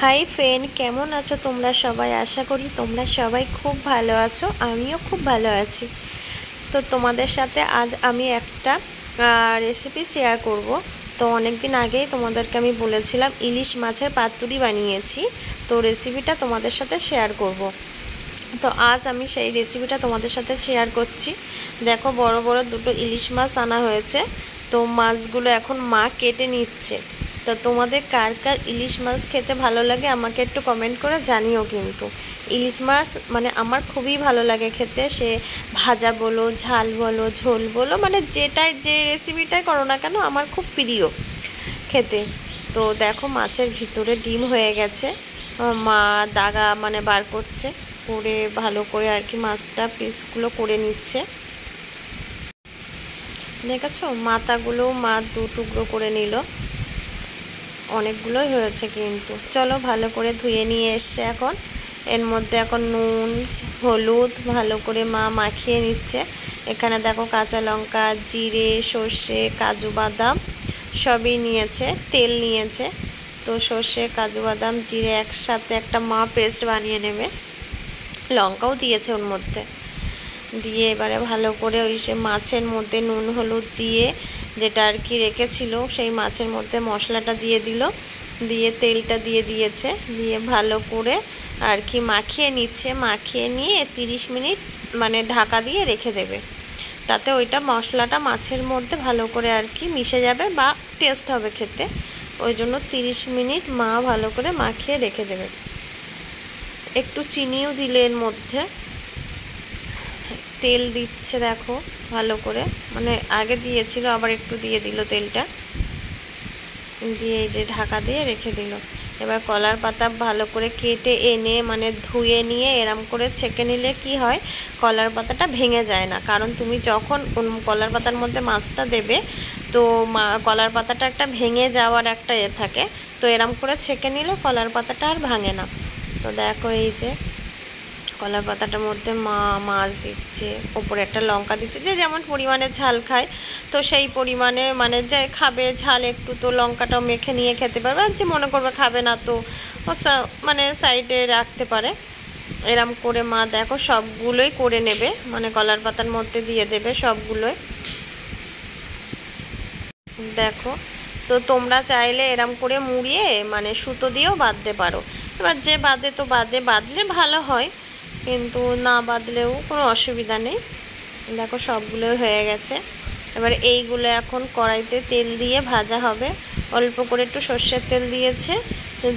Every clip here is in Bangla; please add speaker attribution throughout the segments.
Speaker 1: হাই ফ্রেন্ড, কেমন আছো তোমরা সবাই? আশা করি তোমরা সবাই খুব ভালো আছো। আমিও খুব ভালো আছি। তো তোমাদের সাথে আজ আমি একটা রেসিপি শেয়ার করব। তো অনেক দিন আগেই তোমাদেরকে আমি বলেছিলাম ইলিশ মাছের পাতুরি বানিয়েছি। তো রেসিপিটা তোমাদের সাথে শেয়ার করব। তো আজ আমি সেই রেসিপিটা তোমাদের সাথে শেয়ার করছি। দেখো, বড় বড় দুটো ইলিশ মাছ আনা হয়েছে। তো মাছগুলো এখন মা কেটে নিচ্ছে। তো তোমাদের কার কার ইলিশ মাছ খেতে ভালো লাগে আমাকে একটু কমেন্ট করে জানিও। কিন্তু ইলিশ মাছ মানে আমার খুবই ভালো লাগে খেতে। সে ভাজা বলো, ঝাল বলো, ঝোল বলো, মানে যেটাই যে রেসিপিটাই করো না কেন আমার খুব প্রিয় খেতে। তো দেখো, মাছের ভিতরে ডিম হয়ে গেছে। মা দাগা মানে বার করছে, করে ভালো করে আর কি মাছটা পিসগুলো করে নিচ্ছে। দেখেছো, মাথাগুলো মা দু টুকরো করে নিল। অনেকগুলোই হয়েছে কিন্তু। চলো, ভালো করে ধুয়ে নিয়ে এসছে। এখন এর মধ্যে এখন নুন, হলুদ ভালো করে মা মাখিয়ে নিচ্ছে। এখানে দেখো কাঁচা লঙ্কা, জিরে, সর্ষে, কাজু বাদাম সবই নিয়েছে, তেল নিয়েছে। তো সর্ষে, কাজু বাদাম, জিরে একসাথে একটা মা পেস্ট বানিয়ে নেবে। লঙ্কাও দিয়েছে ওর মধ্যে। দিয়ে এবারে ভালো করে ওই সে মাছের মধ্যে নুন হলুদ দিয়ে যেটা আর কি রেখেছিল সেই মাছের মধ্যে মশলাটা দিয়ে দিল। দিয়ে তেলটা দিয়ে দিয়েছে, দিয়ে ভালো করে আর কি মাখিয়ে নিচ্ছে। মাখিয়ে নিয়ে 30 মিনিট মানে ঢাকা দিয়ে রেখে দেবে। তাতে ওইটা মশলাটা মাছের মধ্যে ভালো করে আর কি মিশে যাবে বা টেস্ট হবে খেতে। ওই জন্য 30 মিনিট মা ভালো করে মাখিয়ে রেখে দেবে। একটু চিনিও দিলে এর মধ্যে। তেল দিচ্ছে দেখো ভালো করে, মানে আগে দিয়েছিল আবার একটু দিয়ে দিল তেলটা। দিয়ে এই যে ঢাকা দিয়ে রেখে দিল। এবার কলার পাতা ভালো করে কেটে এনে মানে ধুয়ে নিয়ে এরম করে ছেঁকে নিলে কি হয়, কলার পাতাটা ভেঙে যায় না। কারণ তুমি যখন কলার পাতার মধ্যে মাছটা দেবে তো কলার পাতাটা একটা ভেঙে যাওয়ার একটা থাকে। তো এরম করে ছেঁকে নিলে কলার পাতাটা আর ভাঙে না। তো দেখো, এই যে কলার পাতাটার মধ্যে মা মাছ দিচ্ছে, ওপরে একটা লঙ্কা দিচ্ছে। যে যেমন পরিমাণে ঝাল খায় তো সেই পরিমাণে, মানে যে খাবে ঝাল একটু তো লঙ্কাটাও মেখে নিয়ে খেতে পারবে। আর যে মনে করবে খাবে না তো ও মানে সাইডে রাখতে পারে। এরম করে মা দেখো সবগুলোই করে নেবে, মানে কলার পাতার মধ্যে দিয়ে দেবে সবগুলোই। দেখো, তো তোমরা চাইলে এরম করে মুড়িয়ে মানে সুতো দিয়েও বাঁধতে পারো। এবার যে বাঁধে তো বাঁধলে ভালো হয়, কিন্তু না বাঁধলেও কোনো অসুবিধা নেই। দেখো সবগুলোই হয়ে গেছে। এবার এইগুলো এখন কড়াইতে তেল দিয়ে ভাজা হবে। অল্প করে একটু সর্ষের তেল দিয়েছে।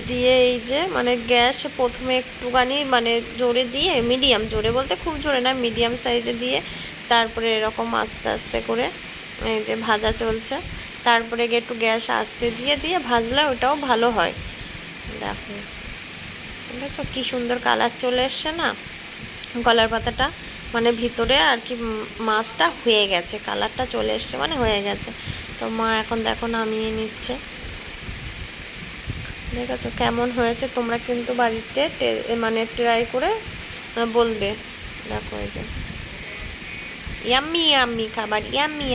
Speaker 1: দিয়ে এই যে মানে গ্যাস প্রথমে একটুখানি মানে জোরে দিয়ে, মিডিয়াম জোরে বলতে খুব জোরে না, মিডিয়াম সাইজে দিয়ে তারপরে এরকম আস্তে আস্তে করে এই যে ভাজা চলছে। তারপরে একটু গ্যাস আস্তে দিয়ে দিয়ে ভাজলে ওটাও ভালো হয়। দেখো, দেখছো কী সুন্দর কালার চলে এসছে না কলার পাতাটা, মানে ভিতরে আর কি মাছটা হয়ে গেছে, কালারটা চলে এসছে মানে হয়ে গেছে। তো মা এখন দেখো নামিয়ে নিচ্ছে। দেখেছো কেমন হয়েছে? তোমরা কিন্তু বাড়িতে মানে ট্রাই করে বলবে। দেখো, এই যে ইয়াম্মি ইয়াম্মি খাবার, ইয়াম্মি।